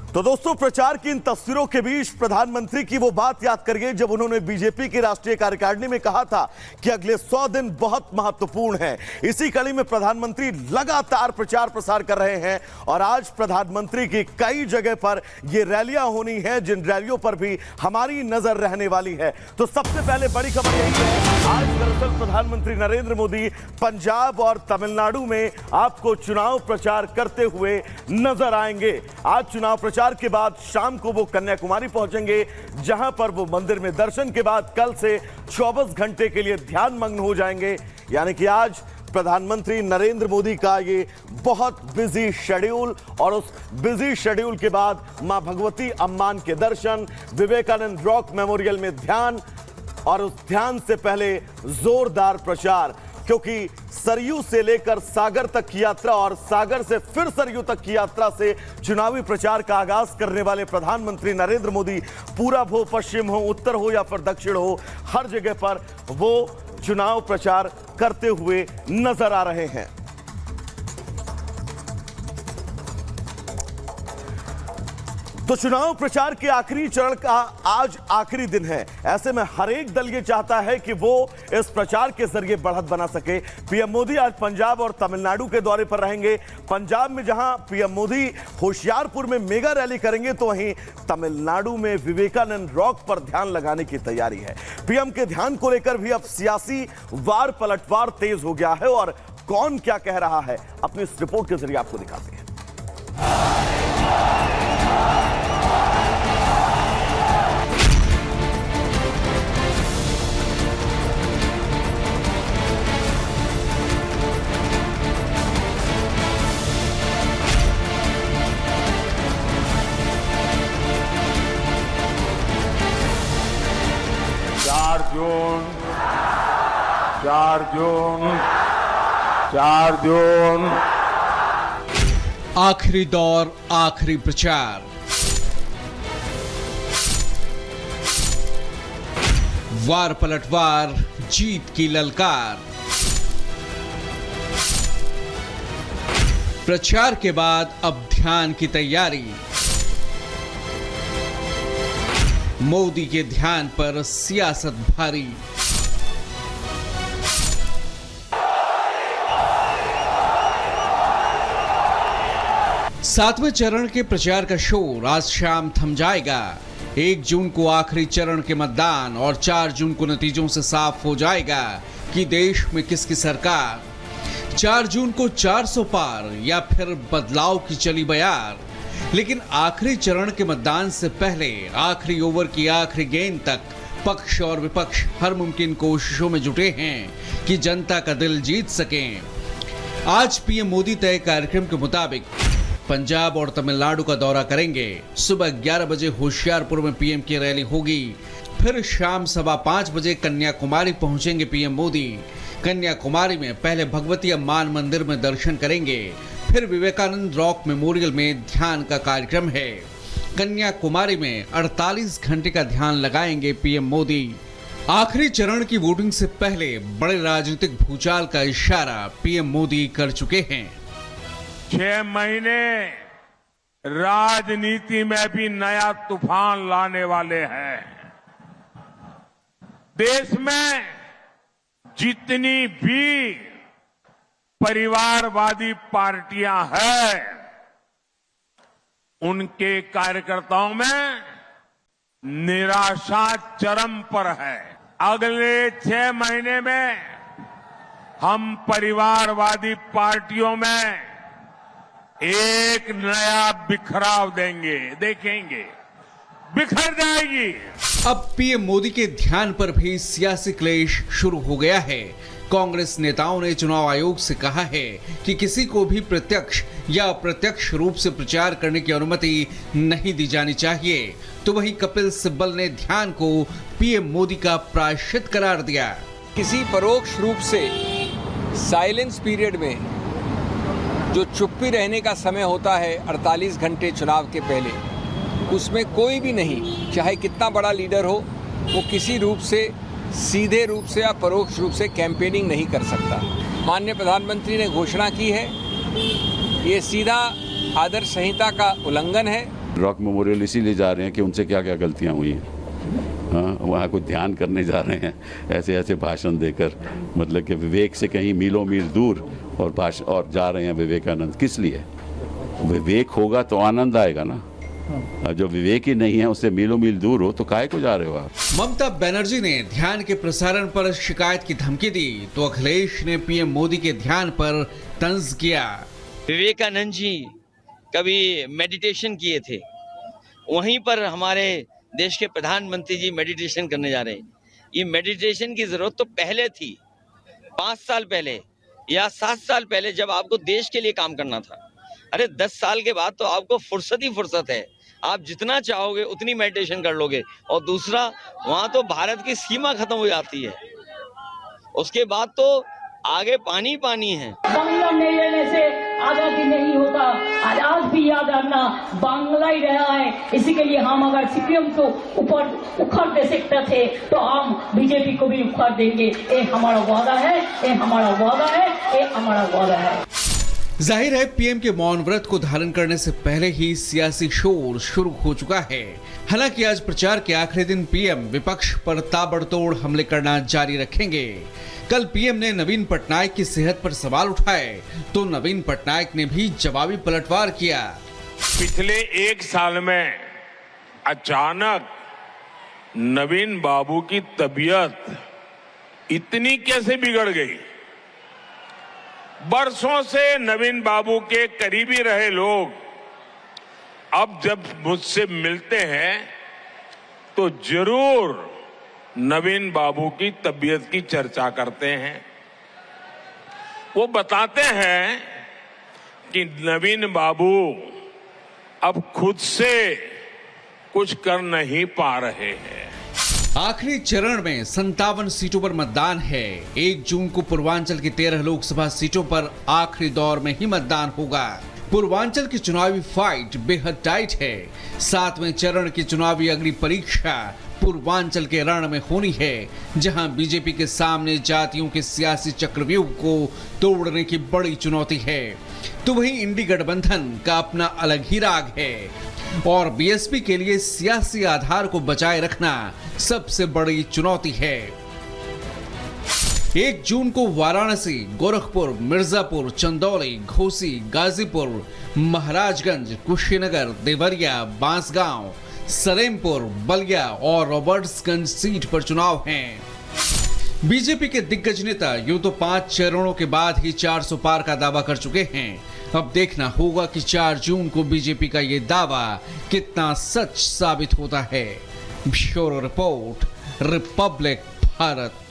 तो दोस्तों, प्रचार की इन तस्वीरों के बीच प्रधानमंत्री की वो बात याद करिए जब उन्होंने बीजेपी की राष्ट्रीय कार्यकारिणी में कहा था कि अगले 100 दिन बहुत महत्वपूर्ण हैं। इसी कड़ी में प्रधानमंत्री लगातार प्रचार प्रसार कर रहे हैं और आज प्रधानमंत्री की कई जगह पर ये रैलियां होनी है, जिन रैलियों पर भी हमारी नजर रहने वाली है। तो सबसे पहले बड़ी खबर यही है, आज दरअसल प्रधानमंत्री नरेंद्र मोदी पंजाब और तमिलनाडु में आपको चुनाव प्रचार करते हुए नजर आएंगे। आज चुनाव प्रचार के बाद शाम को वो कन्याकुमारी पहुंचेंगे, जहां पर वो मंदिर में दर्शन के बाद कल से 24 घंटे के लिए ध्यान मग्न हो जाएंगे। यानी कि आज प्रधानमंत्री नरेंद्र मोदी का ये बहुत बिजी शेड्यूल, और उस बिजी शेड्यूल के बाद मां भगवती अम्मान के दर्शन, विवेकानंद रॉक मेमोरियल में ध्यान, और उस ध्यान से पहले जोरदार प्रचार, क्योंकि सरयू से लेकर सागर तक की यात्रा और सागर से फिर सरयू तक की यात्रा से चुनावी प्रचार का आगाज करने वाले प्रधानमंत्री नरेंद्र मोदी पूरब हो, पश्चिम हो, उत्तर हो या फिर दक्षिण हो, हर जगह पर वो चुनाव प्रचार करते हुए नजर आ रहे हैं। तो चुनाव प्रचार के आखिरी चरण का आज आखिरी दिन है। ऐसे में हर एक दल ये चाहता है कि वो इस प्रचार के जरिए बढ़त बना सके। पीएम मोदी आज पंजाब और तमिलनाडु के दौरे पर रहेंगे। पंजाब में जहां पीएम मोदी होशियारपुर में मेगा रैली करेंगे, तो वहीं तमिलनाडु में विवेकानंद रॉक पर ध्यान लगाने की तैयारी है। पीएम के ध्यान को लेकर भी अब सियासी वार पलटवार तेज हो गया है, और कौन क्या कह रहा है अपनी इस रिपोर्ट के जरिए आपको दिखाते हैं। चार जून आखिरी दौर, आखिरी प्रचार। वार पलटवार, जीत की ललकार। प्रचार के बाद अब ध्यान की तैयारी। मोदी के ध्यान पर सियासत भारी। सातवें चरण के प्रचार का शोर आज शाम थम जाएगा। 1 जून को आखिरी चरण के मतदान और 4 जून को नतीजों से साफ हो जाएगा कि देश में किसकी सरकार। 4 जून को 400 पार या फिर बदलाव की चली बयार। लेकिन आखिरी चरण के मतदान से पहले आखिरी ओवर की आखिरी गेंद तक पक्ष और विपक्ष हर मुमकिन कोशिशों में जुटे हैं कि जनता का दिल जीत सकें। आज पीएम मोदी तय कार्यक्रम के मुताबिक पंजाब और तमिलनाडु का दौरा करेंगे। सुबह 11 बजे होशियारपुर में पीएम की रैली होगी। फिर शाम 5:15 बजे कन्याकुमारी पहुंचेंगे पीएम मोदी। कन्याकुमारी में पहले भगवती अम्मान मंदिर में दर्शन करेंगे, फिर विवेकानंद रॉक मेमोरियल में ध्यान का कार्यक्रम है। कन्याकुमारी में 48 घंटे का ध्यान लगाएंगे पीएम मोदी। आखिरी चरण की वोटिंग से पहले बड़े राजनीतिक भूचाल का इशारा पीएम मोदी कर चुके हैं। 6 महीने राजनीति में भी नया तूफान लाने वाले हैं। देश में जितनी भी परिवारवादी पार्टियां हैं, उनके कार्यकर्ताओं में निराशा चरम पर है। अगले 6 महीने में हम परिवारवादी पार्टियों में एक नया बिखराव देंगे, देखेंगे बिखर जाएगी। अब पीएम मोदी के ध्यान पर भी सियासी क्लेश शुरू हो गया है। कांग्रेस नेताओं ने चुनाव आयोग से कहा है कि किसी को भी प्रत्यक्ष या अप्रत्यक्ष रूप से प्रचार करने की अनुमति नहीं दी जानी चाहिए। तो वहीं कपिल सिब्बल ने ध्यान को पीएम मोदी का प्रायश्चित करार दिया। किसी परोक्ष रूप से साइलेंस पीरियड में जो चुप्पी रहने का समय होता है 48 घंटे चुनाव के पहले, उसमें कोई भी नहीं, चाहे कितना बड़ा लीडर हो, वो किसी रूप से सीधे रूप से या परोक्ष रूप से कैंपेनिंग नहीं कर सकता। माननीय प्रधानमंत्री ने घोषणा की है, ये सीधा आदर्श संहिता का उल्लंघन है। रॉक मेमोरियल इसीलिए जा रहे हैं कि उनसे क्या क्या गलतियाँ हुई हैं। हाँ, वहाँ को ध्यान करने जा रहे हैं ऐसे ऐसे भाषण देकर, मतलब कि विवेक से कहीं मीलों मील दूर, और जा रहे हैं विवेकानंद। किस लिए? विवेक होगा तो आनंद आएगा ना। और जो विवेक ही नहीं है, उससे मीलों मील दूर हो तो काहे को जा रहे हो आप? ममता बनर्जी ने ध्यान के प्रसारण पर शिकायत की धमकी दी तो अखिलेश ने पीएम मोदी के ध्यान पर तंज किया। विवेकानंद जी कभी मेडिटेशन किए थे, वहीं पर हमारे देश के प्रधानमंत्री जी मेडिटेशन करने जा रहे हैं। ये मेडिटेशन की जरूरत तो पहले थी, 5 साल पहले या 7 साल पहले, जब आपको देश के लिए काम करना था। अरे 10 साल के बाद तो आपको फुर्सत ही फुर्सत है, आप जितना चाहोगे उतनी मेडिटेशन कर लोगे। और दूसरा, वहां तो भारत की सीमा खत्म हो जाती है, उसके बाद तो आगे पानी पानी है। बांग्ला नहीं लेने से आजादी नहीं होता, आज भी याद रखना, बांग्ला ही रहा है। इसी के लिए हम अगर सीपीएम को ऊपर उखाड़ दे सकते थे तो हम बीजेपी को भी उखाड़ देंगे। ये हमारा वादा है, ये हमारा वादा है, ये हमारा वादा है। जाहिर है पीएम के मौन व्रत को धारण करने से पहले ही सियासी शोर शुरू हो चुका है। हालांकि आज प्रचार के आखिरी दिन पीएम विपक्ष पर ताबड़तोड़ हमले करना जारी रखेंगे। कल पीएम ने नवीन पटनायक की सेहत पर सवाल उठाए तो नवीन पटनायक ने भी जवाबी पलटवार किया। पिछले 1 साल में अचानक नवीन बाबू की तबीयत इतनी कैसे बिगड़ गई? बरसों से नवीन बाबू के करीबी रहे लोग अब जब मुझसे मिलते हैं तो जरूर नवीन बाबू की तबीयत की चर्चा करते हैं। वो बताते हैं कि नवीन बाबू अब खुद से कुछ कर नहीं पा रहे हैं। आखिरी चरण में 57 सीटों पर मतदान है। 1 जून को पूर्वांचल की 13 लोकसभा सीटों पर आखिरी दौर में ही मतदान होगा। पूर्वांचल की चुनावी फाइट बेहद टाइट है। 7वें चरण की चुनावी अग्नि परीक्षा पूर्वांचल के रण में होनी है, जहां बीजेपी के सामने जातियों के सियासी चक्रव्यूह को तोड़ने की बड़ी चुनौती है, तो वहीं इंडी गठबंधन का अपना अलग ही राग है और बीएसपी के लिए सियासी आधार को बचाए रखना सबसे बड़ी चुनौती है। 1 जून को वाराणसी, गोरखपुर, मिर्जापुर, चंदौली, घोसी, गाजीपुर, महाराजगंज, कुशीनगर, देवरिया, बांसगांव, सलेमपुर, बलिया और रॉबर्ट्सगंज सीट पर चुनाव हैं। बीजेपी के दिग्गज नेता यूं तो 5 चरणों के बाद ही 400 पार का दावा कर चुके हैं। अब देखना होगा कि 4 जून को बीजेपी का ये दावा कितना सच साबित होता है। Bureau report, Republic Bharat.